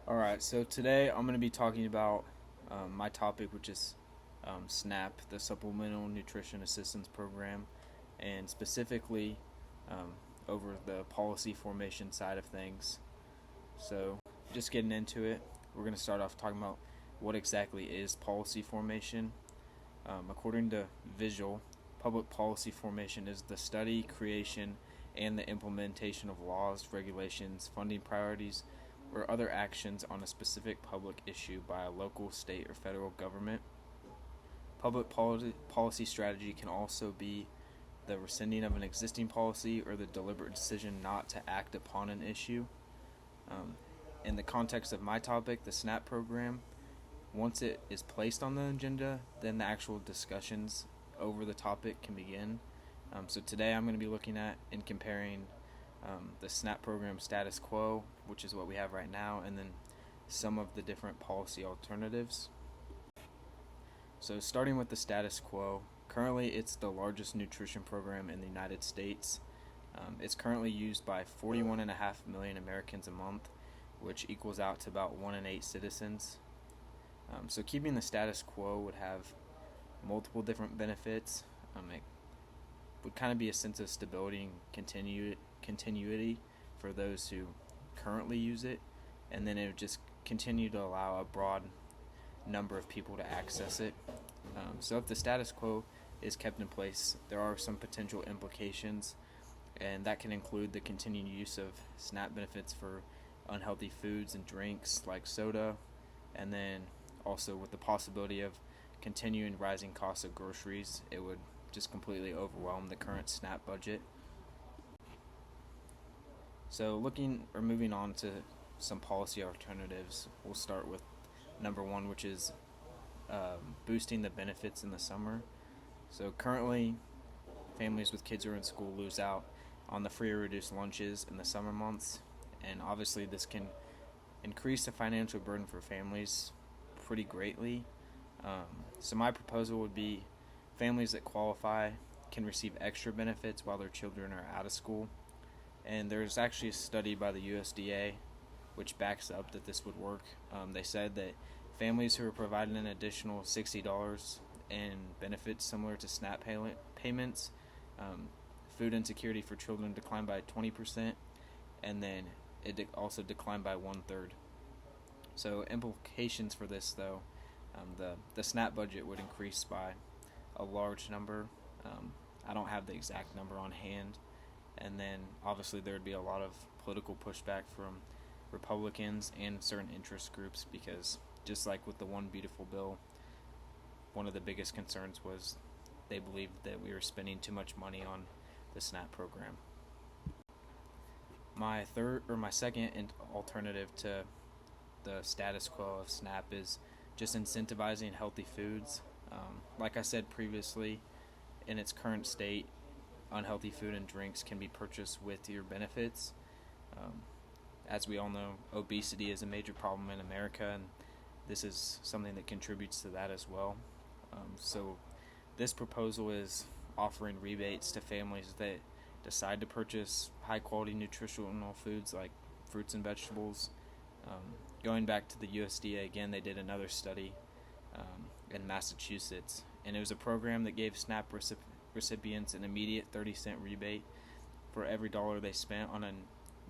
Alright, so today I'm going to be talking about my topic, which is SNAP, the Supplemental Nutrition Assistance Program, and specifically um, over the policy formation side of things. So, just getting into it, we're going to start off talking about what exactly is policy formation. According to Visual, public policy formation is the study, creation, and the implementation of laws, regulations, funding priorities, or other actions on a specific public issue by a local, state, or federal government. Public policy strategy can also be the rescinding of an existing policy or the deliberate decision not to act upon an issue. Um, in the context of my topic, the SNAP program, once it is placed on the agenda, then the actual discussions over the topic can begin. So today I'm going to be looking at and comparing the SNAP program status quo, which is what we have right now, and then some of the different policy alternatives. So starting with the status quo, currently it's the largest nutrition program in the United States. It's currently used by 41.5 million Americans a month, which equals out to about 1 in 8 citizens. So keeping the status quo would have multiple different benefits. It would kind of be a sense of stability and continuity for those who currently use it, and then it would just continue to allow a broad number of people to access it. So if the status quo is kept in place, there are some potential implications, and that can include the continued use of SNAP benefits for unhealthy foods and drinks like soda, and then also with the possibility of continuing rising costs of groceries. It would just completely overwhelm the current SNAP budget. So moving on to some policy alternatives, we'll start with number one, which is boosting the benefits in the summer. So currently, families with kids who are in school lose out on the free or reduced lunches in the summer months, and obviously this can increase the financial burden for families pretty greatly. So my proposal would be families that qualify can receive extra benefits while their children are out of school. And there's actually a study by the USDA which backs up that this would work. They said that families who are provided an additional $60 in benefits similar to SNAP payments, food insecurity for children declined by 20%, and then it also declined by 1/3. So implications for this, though, the SNAP budget would increase by a large number. I don't have the exact number on hand, and then obviously there would be a lot of political pushback from Republicans and certain interest groups, because just like with the One Beautiful Bill, one of the biggest concerns was they believed that we were spending too much money on the SNAP program. My second alternative to the status quo of SNAP is just incentivizing healthy foods. Like I said previously, in its current state, unhealthy food and drinks can be purchased with your benefits. As we all know, obesity is a major problem in America, and this is something that contributes to that as well. So this proposal is offering rebates to families that decide to purchase high-quality nutritional foods like fruits and vegetables. Going back to the USDA again, they did another study in Massachusetts, and it was a program that gave SNAP recipients an immediate 30-cent rebate for every dollar they spent on a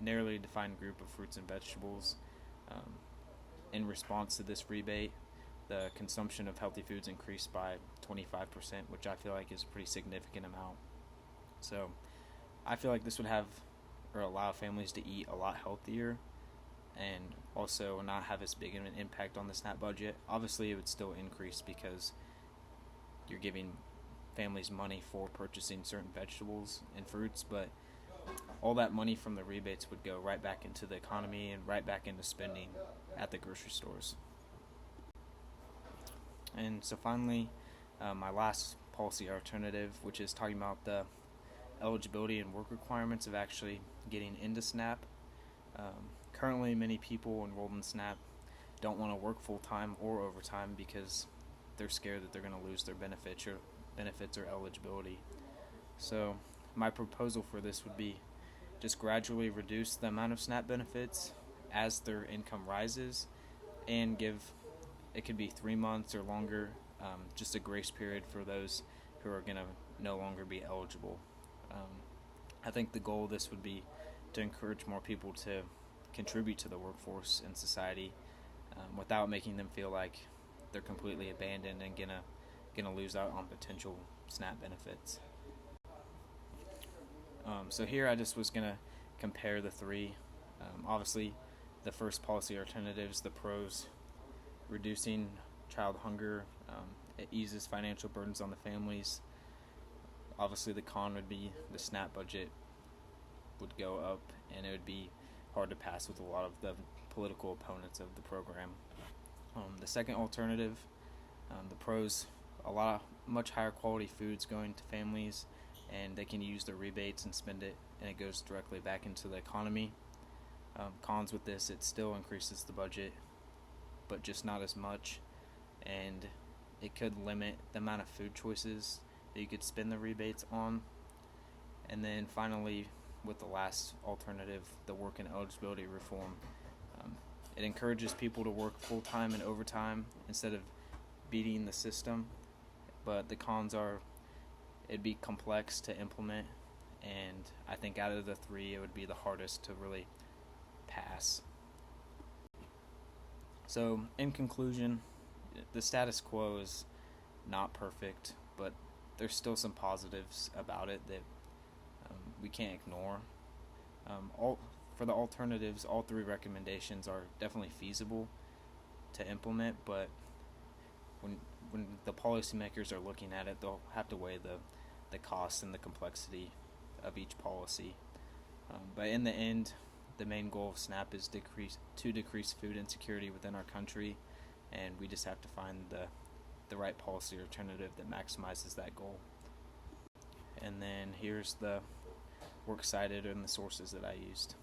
narrowly defined group of fruits and vegetables. In response to this rebate, the consumption of healthy foods increased by 25%, which I feel like is a pretty significant amount. So I feel like this would allow families to eat a lot healthier and also not have as big of an impact on the SNAP budget. Obviously, it would still increase because you're giving families money for purchasing certain vegetables and fruits, but all that money from the rebates would go right back into the economy and right back into spending at the grocery stores. And so finally, my last policy alternative, which is talking about the eligibility and work requirements of actually getting into SNAP. Currently, many people enrolled in SNAP don't want to work full-time or overtime because they're scared that they're going to lose their benefits or eligibility. So my proposal for this would be just gradually reduce the amount of SNAP benefits as their income rises, and give, it could be 3 months or longer, just a grace period for those who are going to no longer be eligible. I think the goal of this would be to encourage more people to contribute to the workforce and society, without making them feel like they're completely abandoned and gonna lose out on potential SNAP benefits. So here I just was gonna compare the three. Obviously, the first policy alternatives, the pros: reducing child hunger, it eases financial burdens on the families. Obviously, the con would be the SNAP budget would go up, and it would be hard to pass with a lot of the political opponents of the program. The second alternative, the pros: much higher quality foods going to families, and they can use their rebates and spend it, and it goes directly back into the economy. Cons with this: it still increases the budget, but just not as much, and it could limit the amount of food choices that you could spend the rebates on. And then finally, with the last alternative, the work and eligibility reform, it encourages people to work full-time and overtime instead of beating the system, but the cons are it'd be complex to implement, and I think out of the three it would be the hardest to really pass. So in conclusion, the status quo is not perfect, but there's still some positives about it that we can't ignore. For the alternatives, all three recommendations are definitely feasible to implement, but when the policymakers are looking at it, they'll have to weigh the costs and the complexity of each policy. But in the end, the main goal of SNAP is to decrease food insecurity within our country, and we just have to find the right policy alternative that maximizes that goal. And then here's the works cited and the sources that I used.